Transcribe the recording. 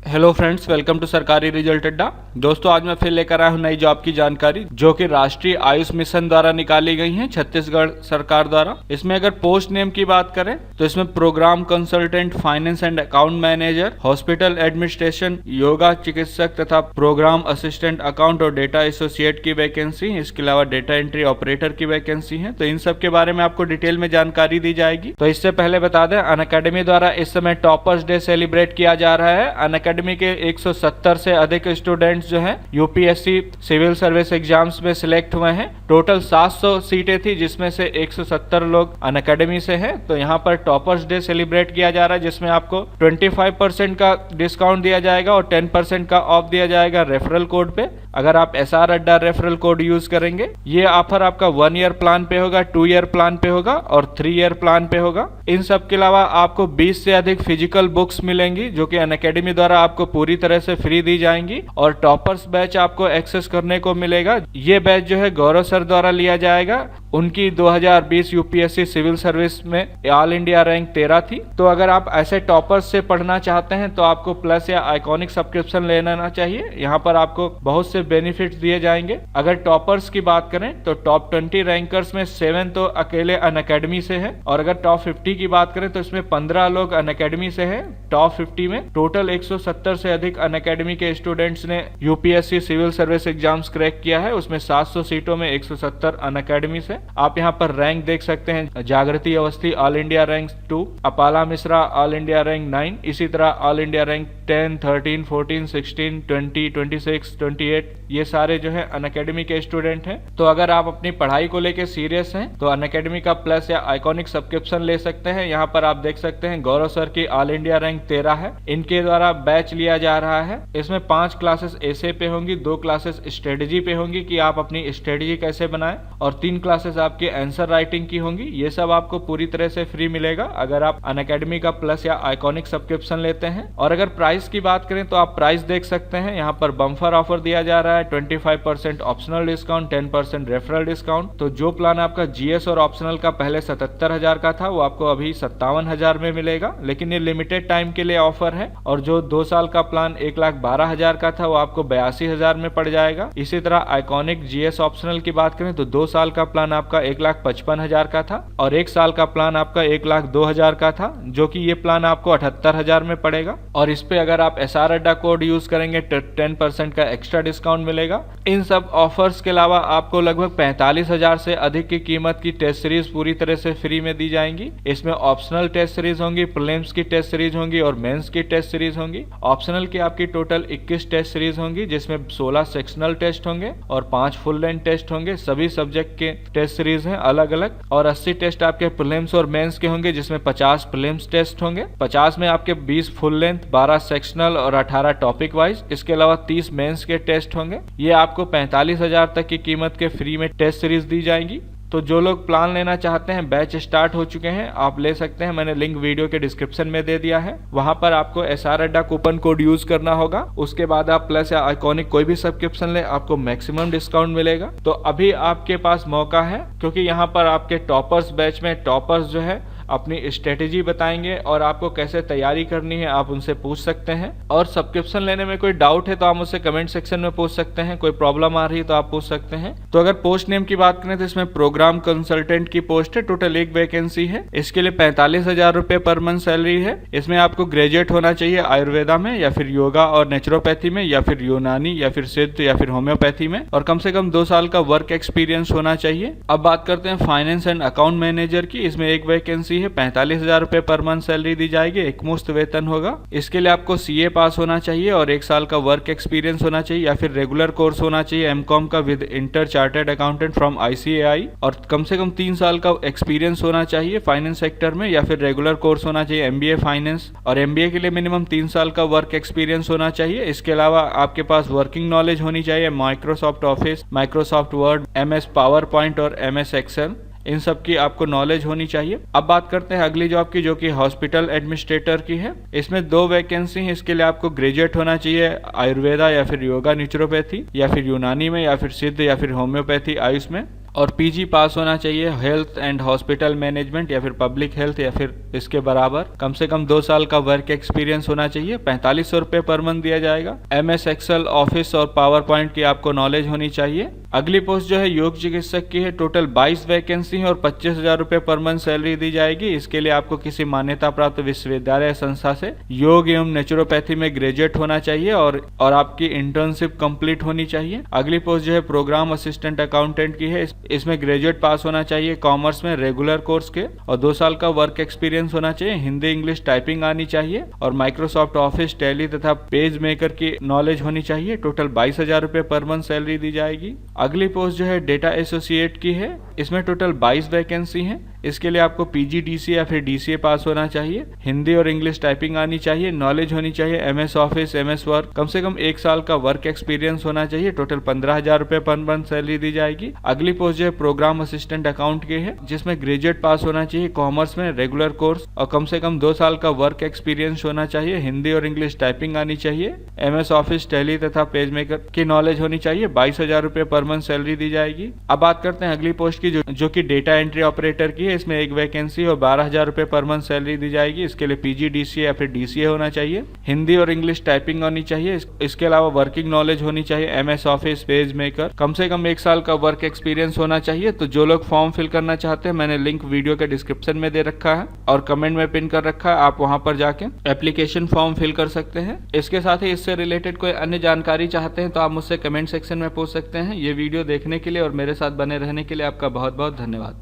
Hello friends, welcome to सरकारी result अड्डा। दोस्तों, आज मैं फिर लेकर आया हूँ नई जॉब की जानकारी जो कि राष्ट्रीय आयुष मिशन द्वारा निकाली गई है छत्तीसगढ़ सरकार द्वारा। इसमें अगर पोस्ट नेम की बात करें तो इसमें programme consultant, finance and account manager, hospital administration, yoga चिकित्सक तथा प्रोग्राम असिस्टेंट अकाउंट और डेटा एसोसिएट की वैकेंसी है। इसके अलावा डेटा एंट्री ऑपरेटर की वैकेंसी है। तो इन सब के बारे में आपको डिटेल में जानकारी दी जाएगी। तो इससे पहले बता दें, अनअकैडमी द्वारा इस समय टॉपर्स डे सेलिब्रेट किया जा रहा है। अनअकैडमी के 170 से अधिक स्टूडेंट्स जो हैं यूपीएससी सिविल सर्विस एग्जाम्स में सिलेक्ट हुए हैं। टोटल 700 सीटें थी जिसमें से 170 लोग अनअकैडमी से हैं। तो यहाँ पर टॉपर्स डे सेलिब्रेट किया जा रहा है जिसमें आपको 25% का डिस्काउंट दिया जाएगा और 10% का ऑफ दिया जाएगा रेफरल कोड पे, अगर आप SR अड्डा रेफरल कोड यूज करेंगे। ये ऑफर आपका 1 ईयर प्लान पे होगा, 2 ईयर प्लान पे होगा और 3 ईयर प्लान पे होगा। इन सब के अलावा आपको 20 से अधिक फिजिकल बुक्स मिलेंगी जो कि अनअकैडमी द्वारा आपको पूरी तरह से फ्री दी जाएंगी और टॉपर्स बैच आपको एक्सेस करने को मिलेगा। ये बैच जो है गौरव सर द्वारा लिया जाएगा। उनकी 2020 यूपीएससी सिविल सर्विस में ऑल इंडिया रैंक 13 थी। तो अगर आप ऐसे टॉपर्स से पढ़ना चाहते हैं तो आपको प्लस या आइकॉनिक सब्सक्रिप्शन लेना चाहिए। यहाँ पर आपको बहुत से बेनिफिट्स दिए जाएंगे। अगर टॉपर्स की बात करें तो टॉप 20 रैंकर्स में 7 तो अकेले अनअकैडमी से है और अगर टॉप 50 की बात करें तो इसमें 15 लोग अनअकैडमी से हैं। टॉप 50 में टोटल 170 से अधिक अनअकैडमी के स्टूडेंट्स ने UPSC civil service exams crack किया है। उसमें 700 सीटों में 170 अनअकैडमी से। आप यहाँ पर रैंक देख सकते हैं, जागृति Awasthi all India rank 2, Apala Mishra all India rank 9, इसी तरह ऑल इंडिया रैंक 10, 13, 14, 16, 20, 26, 28, ये सारे जो है अनअकैडमी के स्टूडेंट हैं। तो अगर आप अपनी पढ़ाई को लेकर सीरियस हैं तो अनअकैडमी का प्लस या आइकॉनिक सब्सक्रिप्शन ले सकते हैं। यहाँ पर आप देख सकते हैं गौरव सर की ऑल इंडिया रैंक 13 है। इनके द्वारा बैच लिया जा रहा है। इसमें 5 क्लासेस ऐसे पे होंगी, 2 क्लासेस स्ट्रेटेजी पे होंगी कि आप अपनी स्ट्रेटेजी कैसे बनाएं और 3 क्लासेस आपकी आंसर राइटिंग की होंगी। ये सब आपको पूरी तरह से फ्री मिलेगा अगर आप अनअकैडमी का प्लस या आइकॉनिक सब्सक्रिप्शन लेते हैं। और अगर प्राइस की बात करें तो आप प्राइस देख सकते हैं। यहाँ पर बम्फर ऑफर दिया जा रहा है, 25% ऑप्शनल डिस्काउंट, 10% रेफरल डिस्काउंट। तो जो प्लान आपका जीएस और ऑप्शनल का पहले 77,000 का था वो आपको अभी 57,000 में मिलेगा, लेकिन ये लिमिटेड टाइम के लिए ऑफर है। और जो 2 साल का प्लान 1,12,000 का था वो आपको 82,000 में पड़ जाएगा। इसी तरह आइकॉनिक जीएस ऑप्शनल की बात करें तो 2 साल का प्लान आपका 1,55,000 का था और 1 साल का प्लान आपका 1,02,000 का था, जो कि ये प्लान आपको 78,000 में पड़ेगा। और इस पे अगर आप SR अड्डा कोड यूज करेंगे तो 10% का एक्स्ट्रा डिस्काउंट मिलेगा। इन सब ऑफर्स के अलावा आपको लगभग 45,000 से अधिक की कीमत की टेस्ट सीरीज पूरी तरह से फ्री में दी जाएंगी। इसमें ऑप्शनल टेस्ट सीरीज होंगी, प्रीलिम्स की टेस्ट सीरीज होंगी और मेंस की टेस्ट सीरीज होंगी। ऑप्शनल की आपकी टोटल 21 टेस्ट सीरीज होंगी जिसमें 16 सेक्शनल टेस्ट होंगे और 5 फुल लेंथ टेस्ट होंगे। सभी सब्जेक्ट के टेस्ट सीरीज हैं अलग अलग। और 80 टेस्ट आपके प्रीलिम्स और मेंस के होंगे जिसमें 50 प्रीलिम्स टेस्ट होंगे। 50 में आपके 20 फुल लेंथ, 12 सेक्शनल और 18 टॉपिक वाइज। इसके अलावा 30 मेंस के टेस्ट होंगे। ये आपको 45,000 तक की कीमत के फ्री में टेस्ट सीरीज दी जाएंगी। तो जो लोग प्लान लेना चाहते हैं, बैच स्टार्ट हो चुके हैं, आप ले सकते हैं। मैंने लिंक वीडियो के डिस्क्रिप्शन में दे दिया है। वहां पर आपको SR अड्डा कूपन कोड यूज करना होगा। उसके बाद आप प्लस या आइकॉनिक कोई भी सब्सक्रिप्शन ले, आपको मैक्सिमम डिस्काउंट मिलेगा। तो अभी आपके पास मौका है क्योंकि यहाँ पर आपके टॉपर्स बैच में टॉपर्स जो है अपनी स्ट्रेटेजी बताएंगे और आपको कैसे तैयारी करनी है आप उनसे पूछ सकते हैं। और सब्सक्रिप्शन लेने में कोई डाउट है तो आप मुझसे कमेंट सेक्शन में पूछ सकते हैं। कोई प्रॉब्लम आ रही है तो आप पूछ सकते हैं। तो अगर पोस्ट नेम की बात करें तो इसमें प्रोग्राम कंसल्टेंट की पोस्ट है। टोटल 1 वैकेंसी है। इसके लिए 45,000 रुपए पर मंथ सैलरी है। इसमें आपको ग्रेजुएट होना चाहिए आयुर्वेदा में या फिर योगा और नेचुरोपैथी में या फिर यूनानी या फिर सिद्ध या फिर होम्योपैथी में और कम से कम 2 साल का वर्क एक्सपीरियंस होना चाहिए। अब बात करते हैं फाइनेंस एंड अकाउंट मैनेजर की। इसमें 1 वैकेंसी है। 45,000 रुपए पर मंथ सैलरी दी जाएगी। एकमुश्त वेतन होगा। इसके लिए आपको CA पास होना चाहिए और 1 साल का वर्क एक्सपीरियंस होना चाहिए या फिर रेगुलर कोर्स होना चाहिए MCOM का with inter chartered accountant from ICAI और कम से कम 3 साल का एक्सपीरियंस होना चाहिए फाइनेंस सेक्टर में या फिर रेगुलर कोर्स होना चाहिए MBA फाइनेंस और MBA के लिए मिनिमम 3 साल का वर्क एक्सपीरियंस होना चाहिए। इसके अलावा आपके पास वर्किंग नॉलेज होनी चाहिए Microsoft office, Microsoft word, MS power point और MS एक्सेल। इन सब की आपको नॉलेज होनी चाहिए। अब बात करते हैं अगली जॉब की जो कि हॉस्पिटल एडमिनिस्ट्रेटर की है। इसमें 2 वैकेंसी है। इसके लिए आपको ग्रेजुएट होना चाहिए आयुर्वेदा या फिर योगा नेचुरोपैथी या फिर यूनानी में या फिर सिद्ध या फिर होम्योपैथी आयुष में और पीजी पास होना चाहिए हेल्थ एंड हॉस्पिटल मैनेजमेंट या फिर पब्लिक हेल्थ या फिर इसके बराबर। कम से कम 2 साल का वर्क एक्सपीरियंस होना चाहिए। 4500 रुपये पर मंथ दिया जाएगा। MS एक्सेल, ऑफिस और पावर पॉइंट की आपको नॉलेज होनी चाहिए। अगली पोस्ट जो है योग चिकित्सक की है। टोटल 22 वैकेंसी है और 25,000 रुपये पर मंथ सैलरी दी जाएगी। इसके लिए आपको किसी मान्यता प्राप्त विश्वविद्यालय संस्था से योग एवं नेचुरोपैथी में ग्रेजुएट होना चाहिए और आपकी इंटर्नशिप कंप्लीट होनी चाहिए। अगली पोस्ट जो है प्रोग्राम असिस्टेंट अकाउंटेंट की है। इसमें ग्रेजुएट पास होना चाहिए कॉमर्स में रेगुलर कोर्स के और 2 साल का वर्क एक्सपीरियंस होना चाहिए। हिंदी इंग्लिश टाइपिंग आनी चाहिए और माइक्रोसॉफ्ट ऑफिस, टैली तथा पेज मेकर की नॉलेज होनी चाहिए। टोटल 22,000 रुपये पर मंथ सैलरी दी जाएगी। अगली पोस्ट जो है डेटा एसोसिएट की है। इसमें टोटल 22 वैकेंसी हैं। इसके लिए आपको PGDCA या फिर DCA पास होना चाहिए। हिंदी और इंग्लिश टाइपिंग आनी चाहिए। नॉलेज होनी चाहिए MS ऑफिस, MS वर्ड। कम से कम 1 साल का वर्क एक्सपीरियंस होना चाहिए। टोटल 15,000 रुपये पर मंथ सैलरी दी जाएगी। अगली पोस्ट जो है प्रोग्राम असिस्टेंट अकाउंट की है, जिसमें ग्रेजुएट पास होना चाहिए कॉमर्स में रेगुलर कोर्स और कम से कम 2 साल का वर्क एक्सपीरियंस होना चाहिए। हिंदी और इंग्लिश टाइपिंग आनी चाहिए। MS ऑफिस, टैली तथा पेज मेकर की नॉलेज होनी चाहिए। 22,000 रुपये पर मंथ सैलरी दी जाएगी। अब बात करते हैं अगली पोस्ट की जो कि डेटा एंट्री ऑपरेटर की है। इसमें 1 वैकेंसी और 12,000 रुपये पर मंथ सैलरी दी जाएगी। इसके लिए PGDCA या फिर DCA होना चाहिए। हिंदी और इंग्लिश टाइपिंग होनी चाहिए। इसके अलावा वर्किंग नॉलेज होनी चाहिए MS ऑफिस, पेज मेकर। कम से कम 1 साल का वर्क एक्सपीरियंस होना चाहिए। तो जो लोग फॉर्म फिल करना चाहते हैं, मैंने लिंक वीडियो के डिस्क्रिप्शन में दे रखा है और कमेंट में पिन कर रखा है। आप वहां पर जाके एप्लीकेशन फॉर्म फिल कर सकते हैं। इसके साथ ही इससे रिलेटेड कोई अन्य जानकारी चाहते हैं तो आप मुझसे कमेंट सेक्शन में पूछ सकते हैं। ये वीडियो देखने के लिए और मेरे साथ बने रहने के लिए आपका बहुत बहुत धन्यवाद।